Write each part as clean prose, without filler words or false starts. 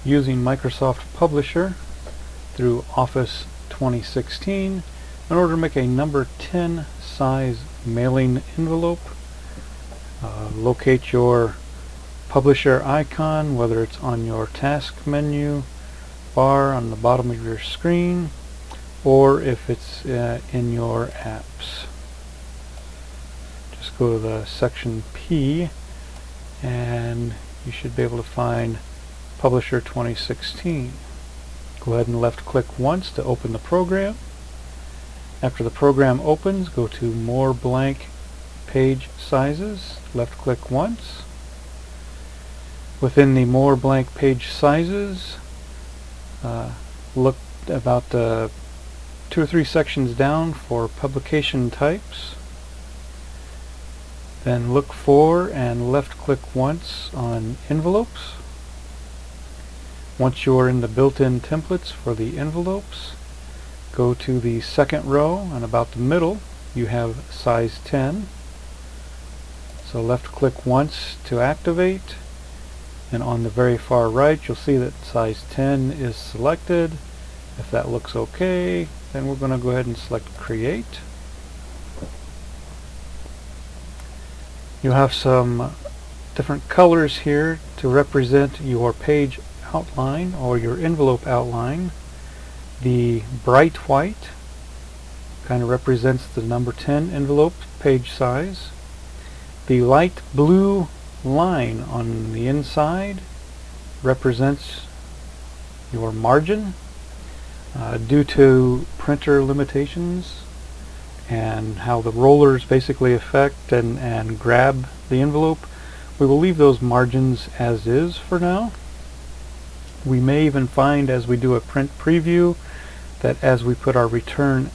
using Microsoft Publisher through Office 2016 in order to make a number 10 size mailing envelope. Locate your publisher icon, whether it's on your task menu bar on the bottom of your screen or if it's in your apps. Just go to the section P and you should be able to find Publisher 2016. Go ahead and left click once to open the program. After the program opens, go to More Blank Page Sizes. Left click once. Within the More Blank Page Sizes, look about 2 or 3 sections down for publication types. Then look for and left click once on envelopes. Once you are in the built-in templates for the envelopes, go to the second row and about the middle you have size 10. So left click once to activate, and on the very far right you'll see that size 10 is selected. If that looks okay, then we're going to go ahead and select create. You'll have some different colors here to represent your page outline or your envelope outline. The bright white kind of represents the number 10 envelope page size. The light blue line on the inside represents your margin. Due to printer limitations and how the rollers basically affect and grab the envelope, we will leave those margins as is for now. We may even find as we do a print preview that as we put our return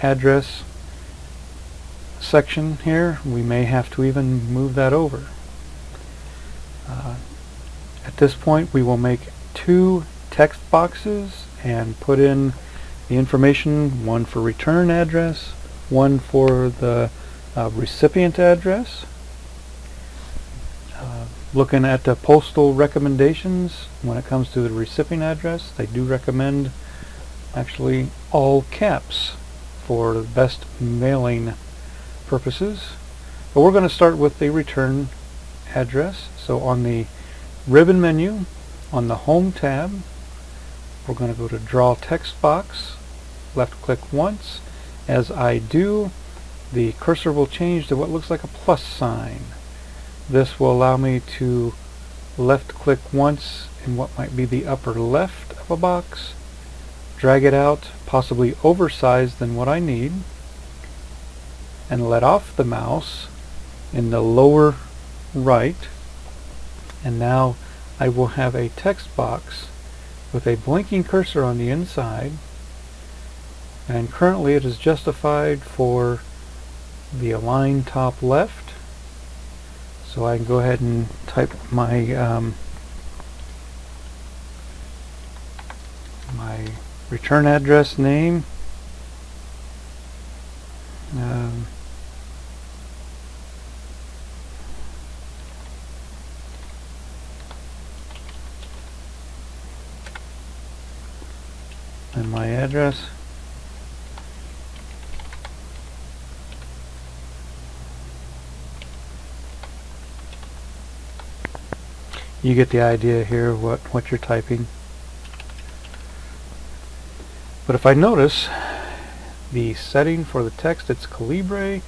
address section here, we may have to even move that over. At this point we will make 2 text boxes and put in the information, one for return address, one for the recipient address. Looking at the postal recommendations, when it comes to the recipient address, they do recommend actually all caps for the best mailing purposes. But we're going to start with the return address. So on the ribbon menu, on the Home tab, we're going to go to Draw Text Box, left click once. As I do, the cursor will change to what looks like a plus sign. This will allow me to left click once in what might be the upper left of a box, drag it out, possibly oversized than what I need, and let off the mouse in the lower right, and now I will have a text box with a blinking cursor on the inside, and currently it is justified for the align top left. So I can go ahead and type my my return address name. And my address. You get the idea here of what you're typing. But if I notice the setting for the text, it's Calibre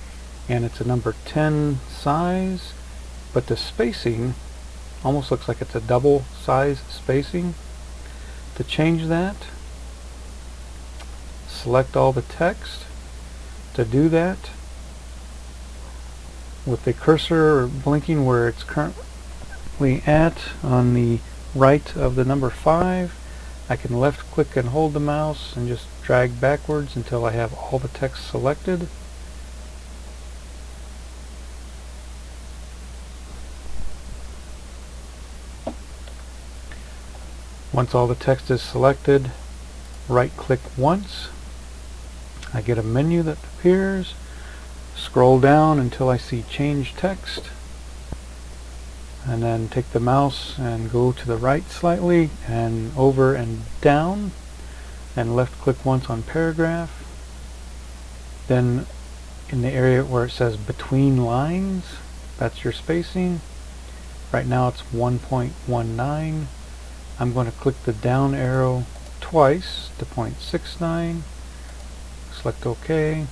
and it's a number 10 size, but the spacing almost looks like it's a double size spacing. To change that, select all the text. To do that, with the cursor blinking where it's currently at on the right of the number 5, I can left click and hold the mouse and just drag backwards until I have all the text selected. Once all the text is selected, right click once. I get a menu that appears. Scroll down until I see change text. and then take the mouse and go to the right slightly and over and down, and left click once on paragraph. Then in the area where it says between lines, that's your spacing. Right now it's 1.19. I'm going to click the down arrow twice to 0.69, select OK,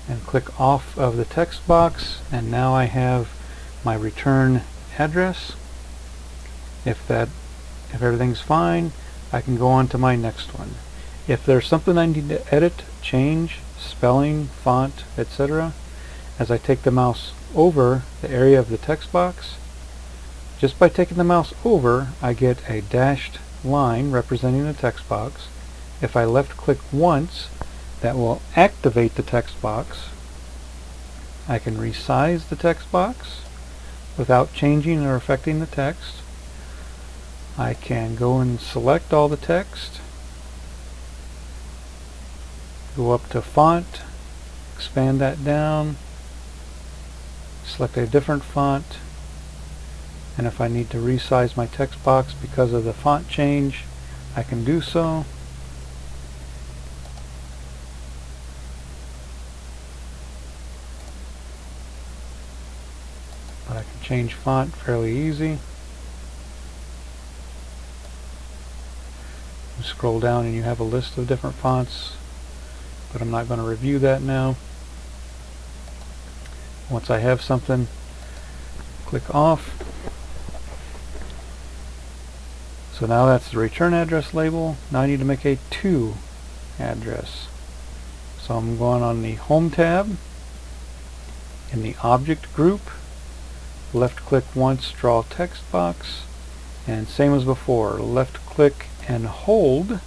and click off of the text box, and now I have my return address. If everything's fine, I can go on to my next one. If there's something I need to edit, change, spelling, font, etc., as I take the mouse over the area of the text box, just by taking the mouse over, I get a dashed line representing the text box. If I left click once, that will activate the text box. I can resize the text box without changing or affecting the text. I can go and select all the text, go up to font, expand that down, select a different font, and if I need to resize my text box because of the font change, I can do so. But I can change font fairly easy. You scroll down and you have a list of different fonts, but I'm not going to review that now. Once I have something, click off. So now that's the return address label. Now I need to make a to address. So I'm going on the Home tab, in the Object group, left click once, draw text box, and same as before, left click and hold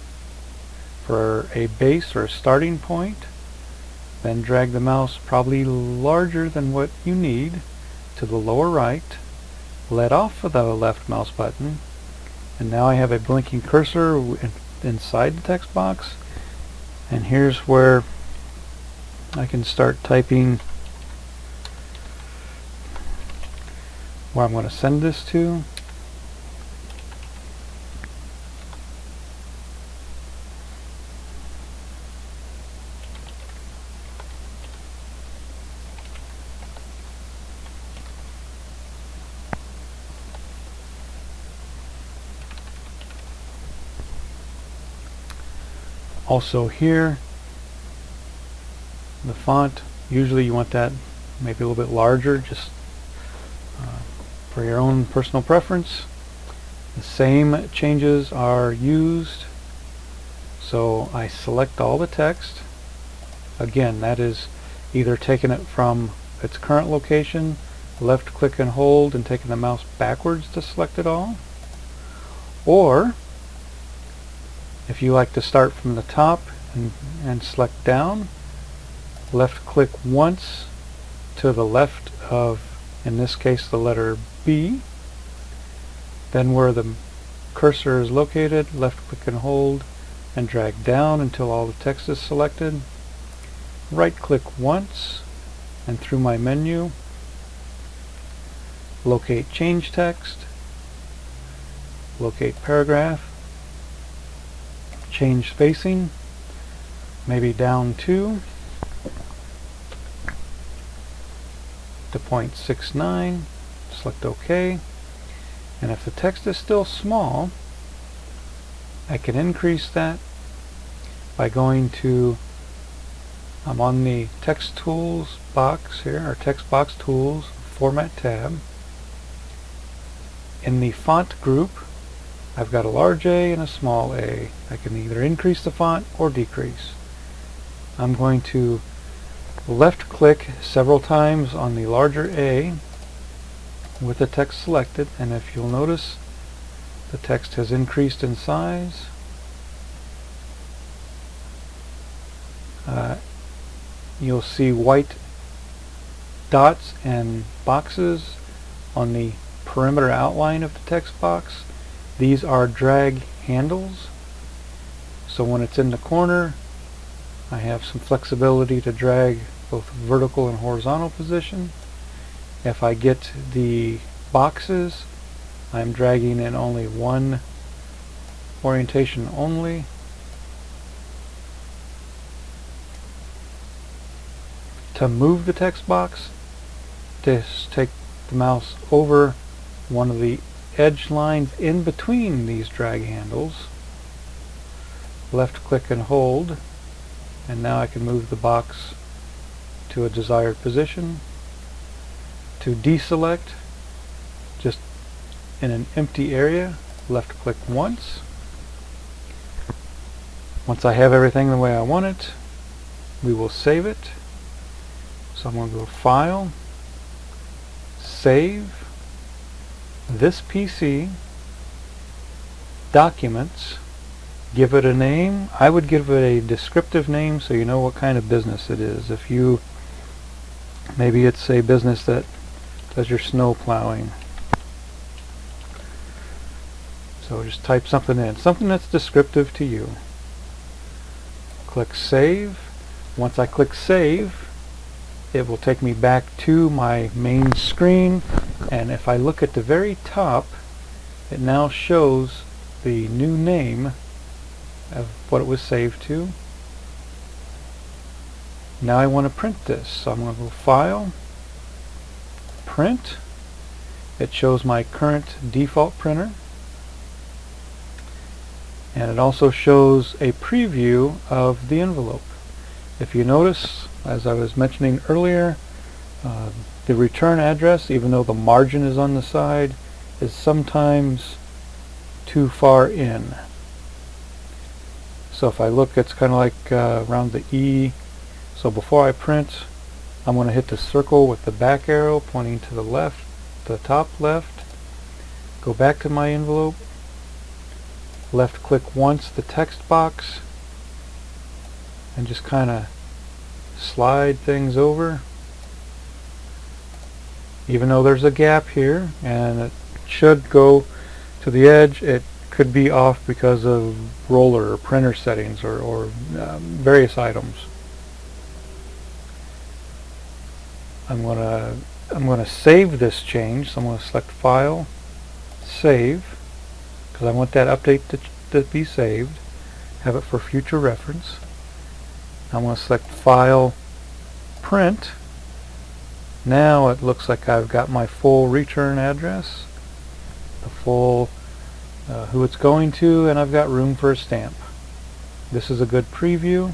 for a base or a starting point. Then drag the mouse probably larger than what you need to the lower right, let off of the left mouse button, and now I have a blinking cursor inside the text box, and here's where I can start typing where I'm going to send this to. Also here, the font, usually you want that maybe a little bit larger, just for your own personal preference. The same changes are used. So I select all the text. Again, that is either taking it from its current location, left click and hold and taking the mouse backwards to select it all, or if you like to start from the top and select down, left click once to the left of, in this case, the letter B, then where the cursor is located, left click and hold and drag down until all the text is selected. Right click once and through my menu, locate change text, locate paragraph, change spacing, maybe down to 0.69, select OK, and if the text is still small, I can increase that by going to, I'm on the text tools box here, or text box tools, format tab. In the font group, I've got a large A and a small a. I can either increase the font or decrease. I'm going to left click several times on the larger A with the text selected, and if you'll notice, the text has increased in size. You'll see white dots and boxes on the perimeter outline of the text box. These are drag handles, so when it's in the corner, I have some flexibility to drag both vertical and horizontal position. If I get the boxes, I'm dragging in only one orientation only. To move the text box, just take the mouse over one of the edge lines in between these drag handles, left click and hold, and now I can move the box to a desired position. To deselect, just in an empty area, left click once. Once I have everything the way I want it, we will save it. So I'm going to go File, Save, this PC, Documents, give it a name. I would give it a descriptive name so you know what kind of business it is. If you, maybe it's a business that does your snow plowing. So just type something in, something that's descriptive to you. Click Save. Once I click Save, it will take me back to my main screen, and if I look at the very top, it now shows the new name of what it was saved to. Now I want to print this, so I'm going to go File, Print. It shows my current default printer, and it also shows a preview of the envelope. If you notice, as I was mentioning earlier, the return address, even though the margin is on the side, is sometimes too far in. So if I look, it's kind of like around the E. So before I print, I'm going to hit the circle with the back arrow pointing to the left, the top left, go back to my envelope, left click once the text box, and just kind of slide things over. Even though there's a gap here and it should go to the edge, it could be off because of roller or printer settings or various items. I'm gonna save this change, so I'm gonna select File, Save, because I want that update to be saved, have it for future reference. I'm going to select File, Print. Now it looks like I've got my full return address, the full who it's going to, and I've got room for a stamp. This is a good preview.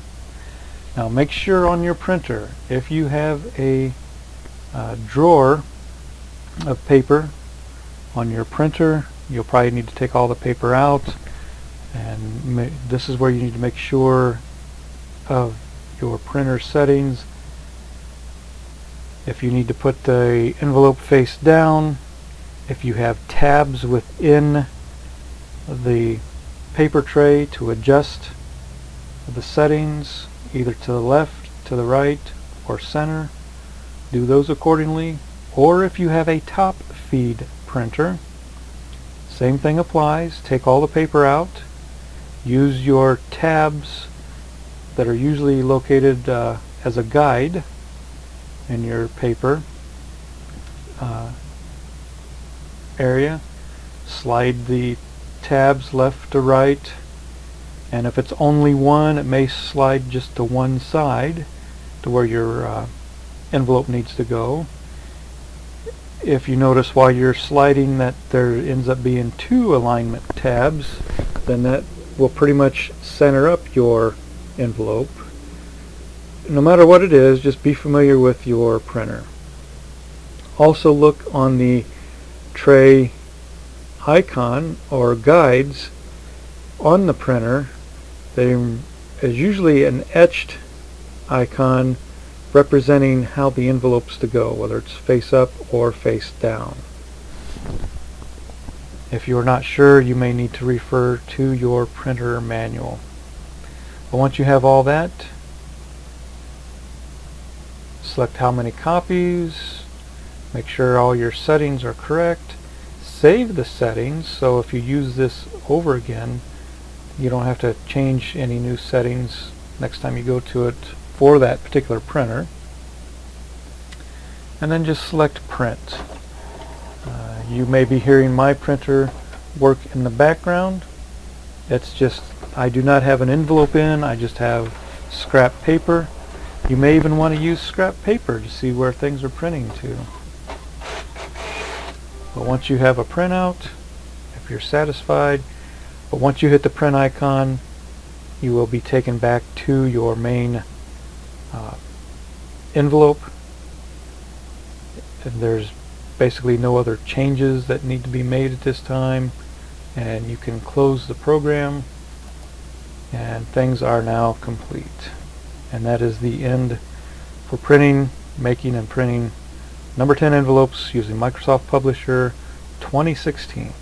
Now make sure on your printer, if you have a drawer of paper on your printer, you'll probably need to take all the paper out, and this is where you need to make sure of your printer settings. If you need to put the envelope face down, if you have tabs within the paper tray to adjust the settings either to the left, to the right, or center, do those accordingly. Or if you have a top feed printer, same thing applies. Take all the paper out, use your tabs that are usually located as a guide in your paper area, slide the tabs left to right, and if it's only one, it may slide just to one side to where your envelope needs to go. If you notice while you're sliding that there ends up being two alignment tabs, then that will pretty much center up your envelope. No matter what it is, just be familiar with your printer. Also look on the tray icon or guides on the printer. There is usually an etched icon representing how the envelope's to go, whether it's face up or face down. If you're not sure, you may need to refer to your printer manual. But once you have all that, select how many copies, make sure all your settings are correct, save the settings so if you use this over again, you don't have to change any new settings next time you go to it for that particular printer. and then just select print. You may be hearing my printer work in the background. It's just, I do not have an envelope in, I just have scrap paper. You may even want to use scrap paper to see where things are printing to. But once you have a printout, if you're satisfied, but once you hit the print icon, you will be taken back to your main envelope. And there's basically no other changes that need to be made at this time, and you can close the program, and things are now complete. And that is the end for printing, making, and printing number 10 envelopes using Microsoft Publisher 2016.